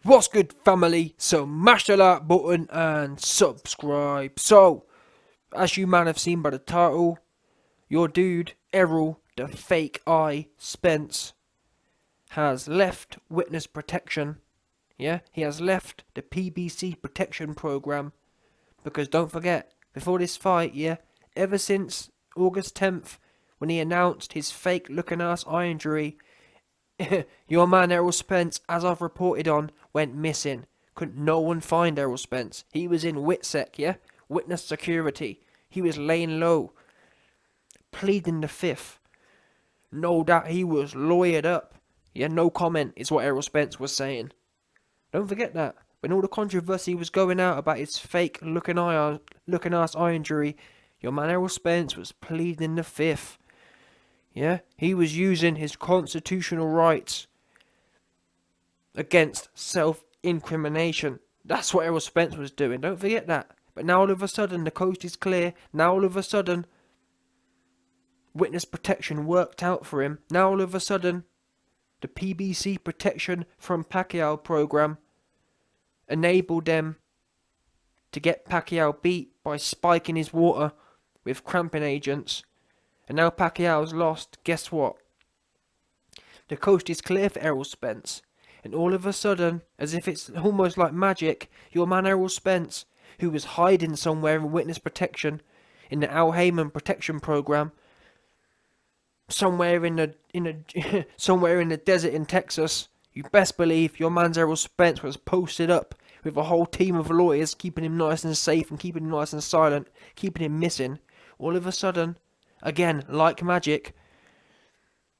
What's good, family? So mash the like button and subscribe. So, as you man have seen by the title, your dude, Errol, the fake eye, Spence, has left witness protection. Yeah, he has left the PBC protection program. Because don't forget, before this fight, yeah, ever since August 10th, when he announced his fake looking ass eye injury, your man Errol Spence, as I've reported on, went missing. Couldn't no one find Errol Spence. He was in WITSEC, yeah? Witness security. He was laying low, pleading the fifth. No doubt he was lawyered up. Yeah, no comment is what Errol Spence was saying. Don't forget that. When all the controversy was going out about his fake looking ass eye injury, your man Errol Spence was pleading the fifth. Yeah, he was using his constitutional rights against self-incrimination. That's what Errol Spence was doing. Don't forget that. But now all of a sudden the coast is clear. Now all of a sudden witness protection worked out for him. Now all of a sudden the PBC protection from Pacquiao program enabled them to get Pacquiao beat by spiking his water with cramping agents. And now Pacquiao's lost. Guess what? The coast is clear for Errol Spence. And all of a sudden, as if it's almost like magic, your man Errol Spence, who was hiding somewhere in witness protection, in the Al Heyman protection program, somewhere in the somewhere in the desert in Texas, you best believe your man Errol Spence was posted up with a whole team of lawyers, keeping him nice and safe and keeping him nice and silent, keeping him missing. All of a sudden, again, like magic,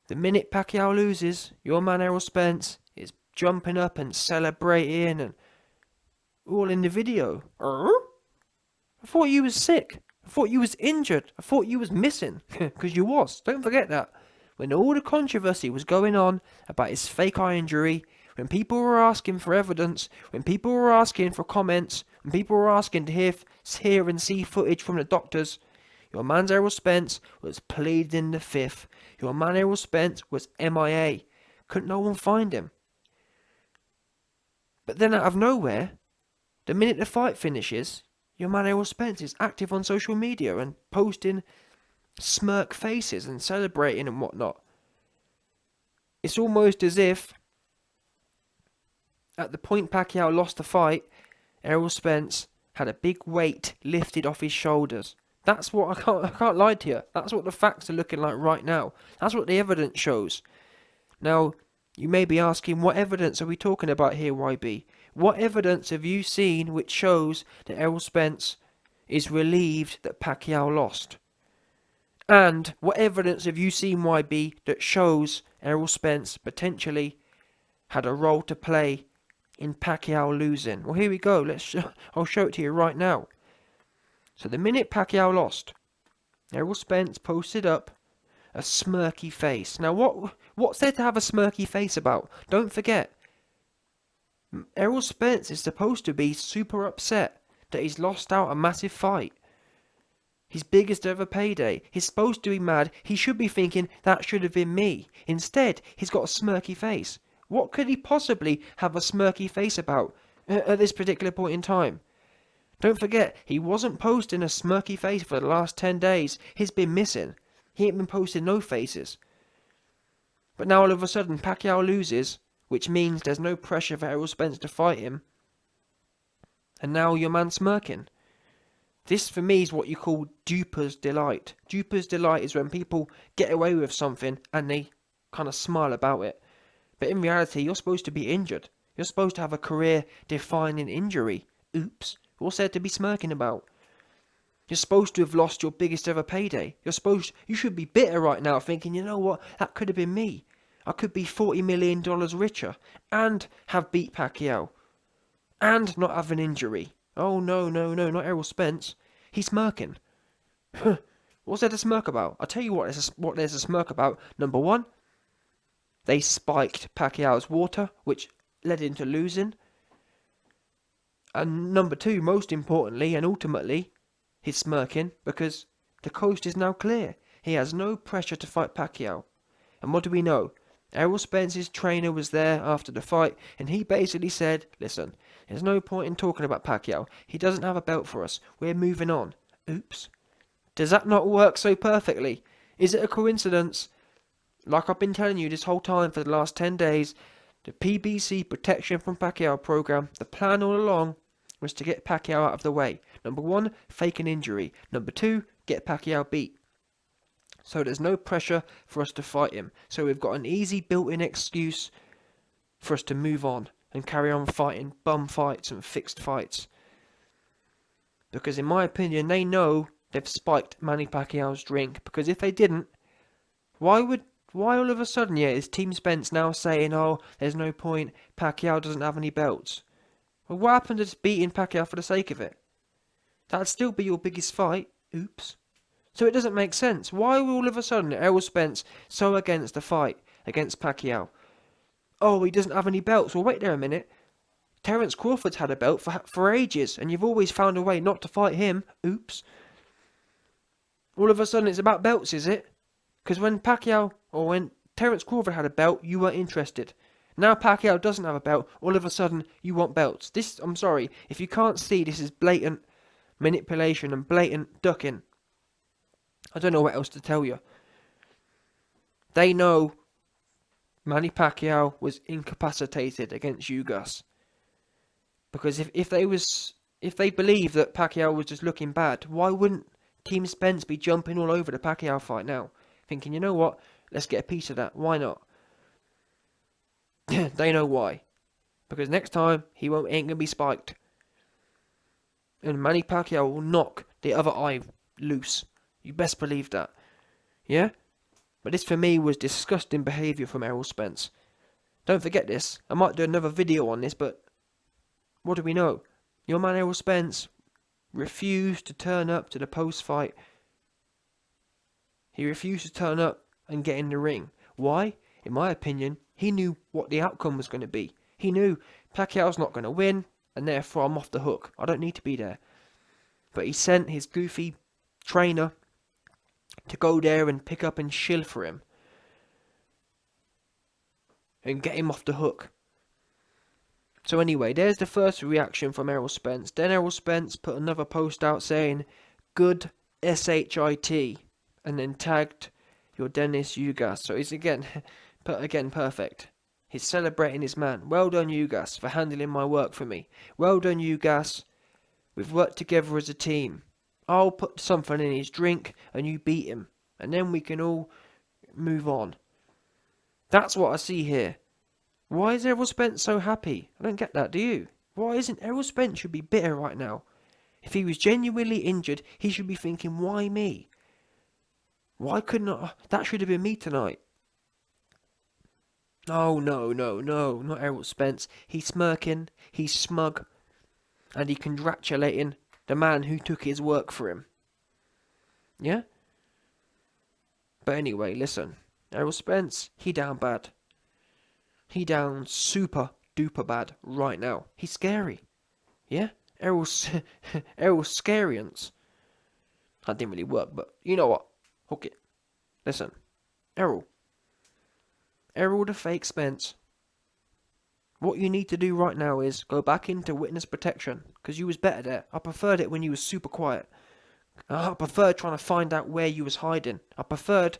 the minute Pacquiao loses, your man Errol Spence is jumping up and celebrating and all in the video. I thought you was sick. I thought you was injured. I thought you was missing. Because you was. Don't forget that. When all the controversy was going on about his fake eye injury, when people were asking for evidence, when people were asking for comments, when people were asking to hear and see footage from the doctors, your man Errol Spence was pleading the fifth. Your man Errol Spence was MIA. Couldn't no one find him. But then out of nowhere, the minute the fight finishes, your man Errol Spence is active on social media and posting smirk faces and celebrating and whatnot. It's almost as if at the point Pacquiao lost the fight, Errol Spence had a big weight lifted off his shoulders. That's what I can't lie to you. That's what the facts are looking like right now. That's what the evidence shows. Now, you may be asking, what evidence are we talking about here, YB? What evidence have you seen which shows that Errol Spence is relieved that Pacquiao lost? And what evidence have you seen, YB, that shows Errol Spence potentially had a role to play in Pacquiao losing? Well, here we go. I'll show it to you right now. So the minute Pacquiao lost, Errol Spence posted up a smirky face. Now, what's there to have a smirky face about? Don't forget, Errol Spence is supposed to be super upset that he's lost out a massive fight. His biggest ever payday. He's supposed to be mad. He should be thinking, that should have been me. Instead, he's got a smirky face. What could he possibly have a smirky face about at this particular point in time? Don't forget, he wasn't posting a smirky face for the last 10 days. He's been missing. He ain't been posting no faces. But now all of a sudden Pacquiao loses, which means there's no pressure for Errol Spence to fight him. And now your man's smirking. This for me is what you call duper's delight. Duper's delight is when people get away with something and they kind of smile about it. But in reality, you're supposed to be injured. You're supposed to have a career-defining injury. Oops. What's there to be smirking about? You're supposed to have lost your biggest ever payday. You should be bitter right now thinking, you know what, that could have been me. I could be $40 million richer and have beat Pacquiao and not have an injury. Oh no, not Errol Spence. He's smirking. What's there to smirk about? I'll tell you what there's a smirk about. Number one, they spiked Pacquiao's water, which led him to losing. And number two, most importantly and ultimately, he's smirking because the coast is now clear. He has no pressure to fight Pacquiao. And what do we know? Errol Spence's trainer was there after the fight, and he basically said, listen, there's no point in talking about Pacquiao. He doesn't have a belt for us. We're moving on. Oops. Does that not work so perfectly? Is it a coincidence? Like I've been telling you this whole time for the last 10 days, the PBC Protection from Pacquiao program, the plan all along was to get Pacquiao out of the way. Number 1, fake an injury. Number 2, get Pacquiao beat. So there's no pressure for us to fight him. So we've got an easy built-in excuse for us to move on and carry on fighting bum fights and fixed fights. Because in my opinion, they know they've spiked Manny Pacquiao's drink. Because if they didn't, why all of a sudden, is Team Spence now saying, oh, there's no point, Pacquiao doesn't have any belts? Well, what happened to just beating Pacquiao for the sake of it? That'd still be your biggest fight. Oops. So it doesn't make sense. Why all of a sudden Errol Spence so against the fight against Pacquiao? Oh, he doesn't have any belts. Well, wait there a minute. Terence Crawford's had a belt for ages, and you've always found a way not to fight him. Oops. All of a sudden it's about belts, is it? Because when Terence Crawford had a belt, you weren't interested. Now Pacquiao doesn't have a belt, all of a sudden you want belts. I'm sorry, if you can't see, this is blatant manipulation and blatant ducking. I don't know what else to tell you. They know Manny Pacquiao was incapacitated against Ugas. Because if they believe that Pacquiao was just looking bad, why wouldn't Team Spence be jumping all over the Pacquiao fight now? Thinking, you know what, let's get a piece of that. Why not? They know why. Because next time, he ain't going to be spiked. And Manny Pacquiao will knock the other eye loose. You best believe that. Yeah? But this for me was disgusting behaviour from Errol Spence. Don't forget this. I might do another video on this, but what do we know? Your man Errol Spence refused to turn up to the post-fight. He refused to turn up and get in the ring. Why? In my opinion, he knew what the outcome was going to be. He knew Pacquiao's not going to win, and therefore I'm off the hook. I don't need to be there. But he sent his goofy trainer to go there and pick up and shill for him. And get him off the hook. So anyway, there's the first reaction from Errol Spence. Then Errol Spence put another post out saying, good SHIT. And then tagged your Dennis Ugas. So he's again perfect. He's celebrating his man. Well done, Ugas, for handling my work for me. Well done, Ugas. We've worked together as a team. I'll put something in his drink and you beat him. And then we can all move on. That's what I see here. Why is Errol Spence so happy? I don't get that, do you? Why isn't Errol Spence should be bitter right now? If he was genuinely injured, he should be thinking, why me? Why couldn't I? That should have been me tonight. Oh, no, not Errol Spence. He's smirking, he's smug, and he's congratulating the man who took his work for him. Yeah? But anyway, listen. Errol Spence, he down bad. He down super duper bad right now. He's scary. Yeah? Errol's scariance. That didn't really work, but you know what? Hook it. Listen. Errol the fake Spence. What you need to do right now is go back into witness protection. Because you was better there. I preferred it when you was super quiet. I preferred trying to find out where you was hiding. I preferred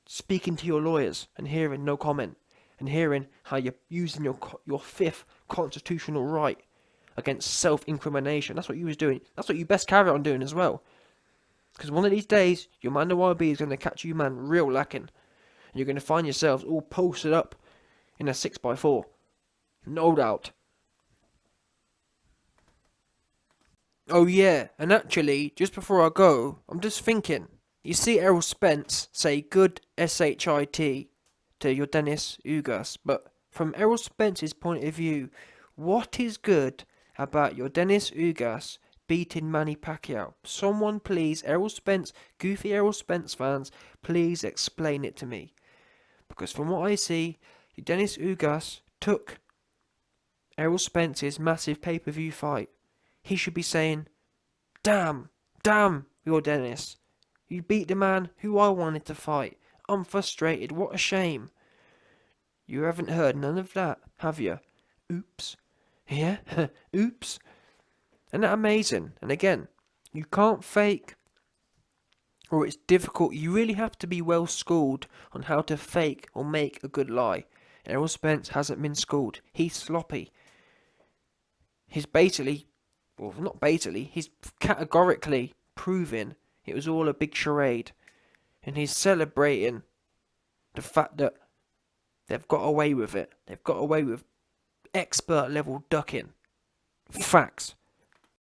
speaking to your lawyers and hearing no comment. And hearing how you're using your fifth constitutional right against self-incrimination. That's what you was doing. That's what you best carry on doing as well. Because one of these days, your man the YB is going to catch you, man, real lacking. And you're going to find yourselves all posted up in a 6x4. No doubt. Oh yeah, and actually, just before I go, I'm just thinking. You see Errol Spence say good SHIT to your Dennis Ugas, but from Errol Spence's point of view, what is good about your Dennis Ugas beating Manny Pacquiao? Someone please, goofy Errol Spence fans, please explain it to me. Because from what I see, Dennis Ugas took Errol Spence's massive pay-per-view fight. He should be saying, damn, your Dennis. You beat the man who I wanted to fight. I'm frustrated, what a shame. You haven't heard none of that, have you? Oops. Yeah? Oops. Isn't that amazing? And again, you can't fake, or it's difficult. You really have to be well schooled on how to fake or make a good lie. Errol Spence hasn't been schooled. He's sloppy. He's basically, well, not basically, he's categorically proving it was all a big charade. And he's celebrating the fact that they've got away with it. They've got away with expert level ducking. Facts.